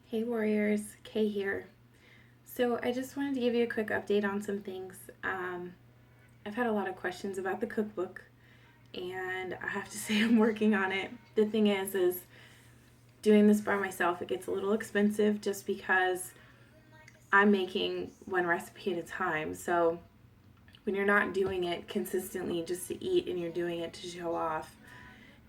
Hey Warriors, Kay here. So I just wanted to give you a quick update on some things. I've had a lot of questions about the cookbook, and I have to say I'm working on it. The thing is doing this by myself, it gets a little expensive just because I'm making one recipe at a time. So when you're not doing it consistently just to eat and you're doing it to show off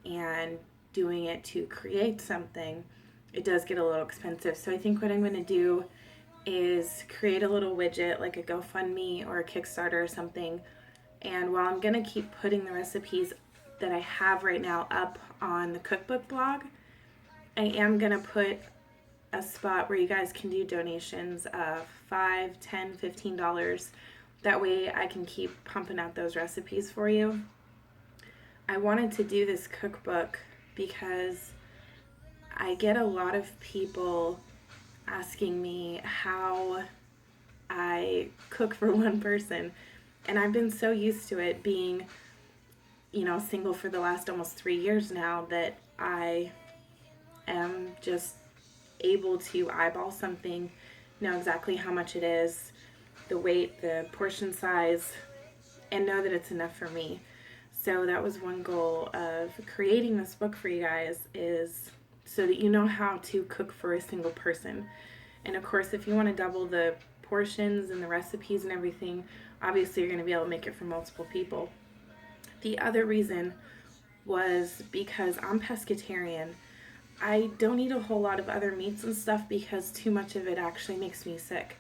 and doing it to create something, it does get a little expensive. So I think what I'm going to do is create a little widget like a GoFundMe or a Kickstarter or something. And while I'm going to keep putting the recipes that I have right now up on the cookbook blog, I am going to put a spot where you guys can do donations of $5, $10, $15. That way I can keep pumping out those recipes for you. I wanted to do this cookbook because I get a lot of people asking me how I cook for one person. And I've been so used to it being, single for the last almost 3 years now that I am just able to eyeball something, know exactly how much it is, the weight, the portion size, and know that it's enough for me. So that was one goal of creating this book for you guys, is so that you know how to cook for a single person. And of course, if you want to double the portions and the recipes and everything, obviously you're going to be able to make it for multiple people. The other reason was because I'm pescatarian. I don't eat a whole lot of other meats and stuff because too much of it actually makes me sick.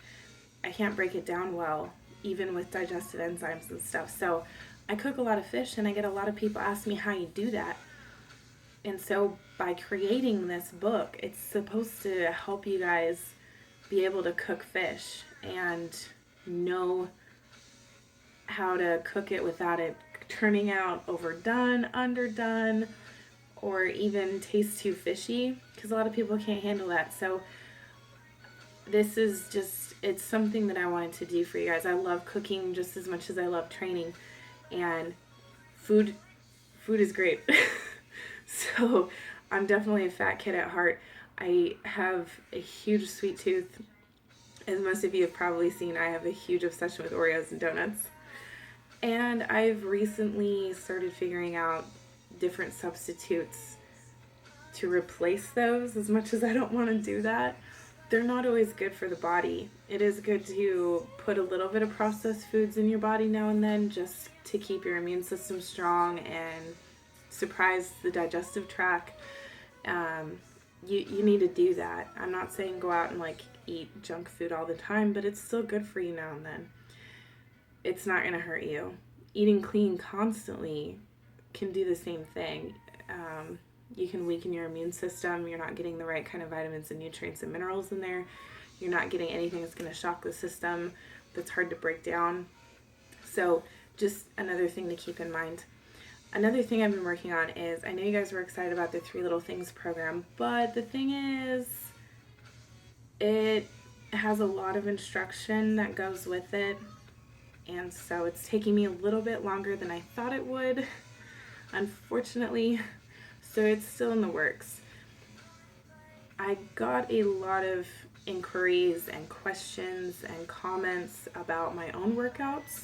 I can't break it down well, even with digestive enzymes and stuff. So I cook a lot of fish, and I get a lot of people ask me how you do that. And so by creating this book, it's supposed to help you guys be able to cook fish and know how to cook it without it turning out overdone, underdone, or even taste too fishy, because a lot of people can't handle that. So this is just, it's something that I wanted to do for you guys. I love cooking just as much as I love training, and food is great. So I'm definitely a fat kid at heart. I have a huge sweet tooth. As most of you have probably seen, I have a huge obsession with Oreos and donuts. And I've recently started figuring out different substitutes to replace those, as much as I don't want to do that. They're not always good for the body. It is good to put a little bit of processed foods in your body now and then, just to keep your immune system strong and surprise the digestive tract. You need to do that. I'm not saying go out and eat junk food all the time, but it's still good for you now and then. It's not going to hurt you. Eating clean constantly can do the same thing. You can weaken your immune system. You're not getting the right kind of vitamins and nutrients and minerals in there. You're not getting anything that's going to shock the system that's hard to break down. So just another thing to keep in mind. Another thing I've been working on is, I know you guys were excited about the 3 Little Things program, but the thing is, it has a lot of instruction that goes with it, and so it's taking me a little bit longer than I thought it would, unfortunately, so it's still in the works. I got a lot of inquiries and questions and comments about my own workouts,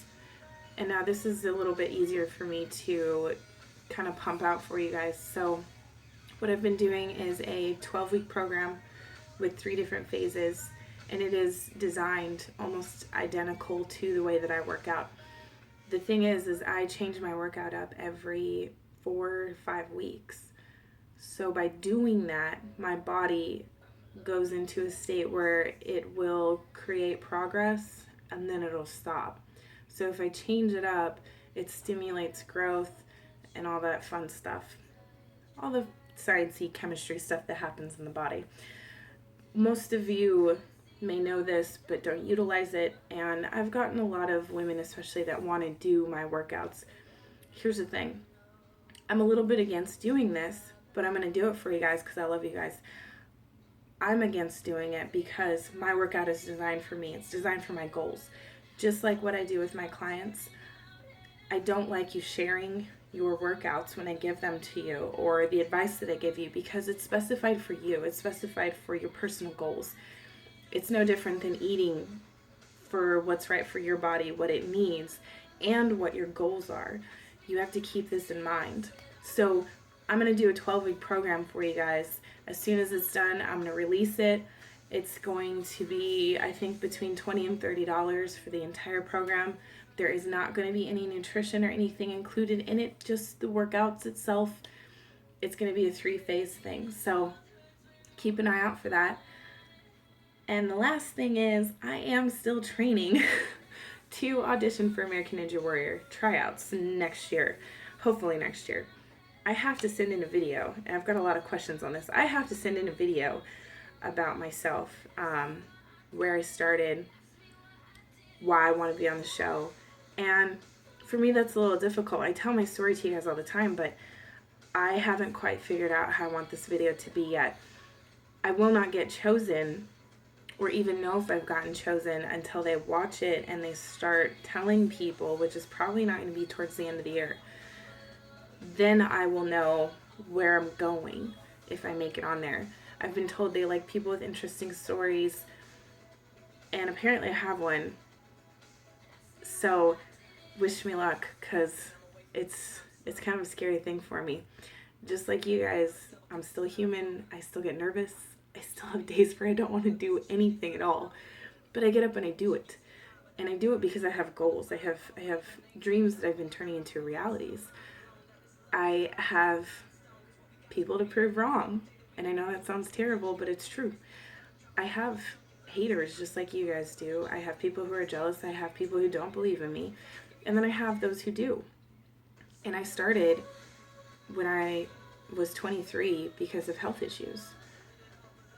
and now this is a little bit easier for me to kind of pump out for you guys. So what I've been doing is a 12-week program with 3 different phases, and it is designed almost identical to the way that I work out. The thing is I change my workout up every 4 or 5 weeks. So by doing that, my body goes into a state where it will create progress and then it'll stop. So if I change it up, it stimulates growth and all that fun stuff. All the sciencey chemistry stuff that happens in the body. Most of you may know this, but don't utilize it. And I've gotten a lot of women, especially, that want to do my workouts. Here's the thing. I'm a little bit against doing this, but I'm going to do it for you guys because I love you guys. I'm against doing it because my workout is designed for me. It's designed for my goals. Just like what I do with my clients. I don't like you sharing your workouts when I give them to you, or the advice that I give you, because it's specified for you. It's specified for your personal goals. It's no different than eating for what's right for your body, what it needs, and what your goals are. You have to keep this in mind. So I'm going to do a 12-week program for you guys. As soon as it's done, I'm going to release it. It's going to be, I think, between $20 and $30 for the entire program. There is not going to be any nutrition or anything included in it, just the workouts itself. It's going to be a 3-phase thing. So keep an eye out for that. And the last thing is, I am still training to audition for American Ninja Warrior tryouts next year, hopefully next year. I have to send in a video, and I've got a lot of questions on this. I have to send in a video about myself, where I started, why I want to be on the show. And for me, that's a little difficult. I tell my story to you guys all the time, but I haven't quite figured out how I want this video to be yet. I will not get chosen or even know if I've gotten chosen until they watch it and they start telling people, which is probably not going to be towards the end of the year. Then I will know where I'm going if I make it on there. I've been told they like people with interesting stories, and apparently I have one. So wish me luck, because it's kind of a scary thing for me. Just like you guys, I'm still human. I still get nervous. I still have days where I don't want to do anything at all, but I get up and I do it. And I do it because I have goals. I have dreams that I've been turning into realities. I have people to prove wrong. And I know that sounds terrible, but it's true. I have haters just like you guys do. I have people who are jealous. I have people who don't believe in me. And then I have those who do. And I started when I was 23 because of health issues.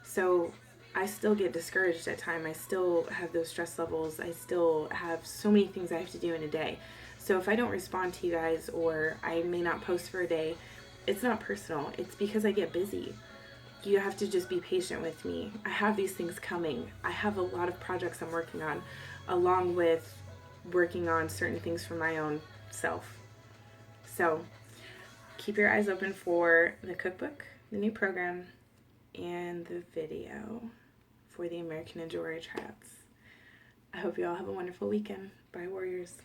So I still get discouraged at times. I still have those stress levels. I still have so many things I have to do in a day. So if I don't respond to you guys, or I may not post for a day, it's not personal. It's because I get busy. You have to just be patient with me. I have these things coming. I have a lot of projects I'm working on, along with working on certain things for my own self. So keep your eyes open for the cookbook, the new program, and the video for the American Ninja Warrior tryouts. I hope you all have a wonderful weekend. Bye, Warriors.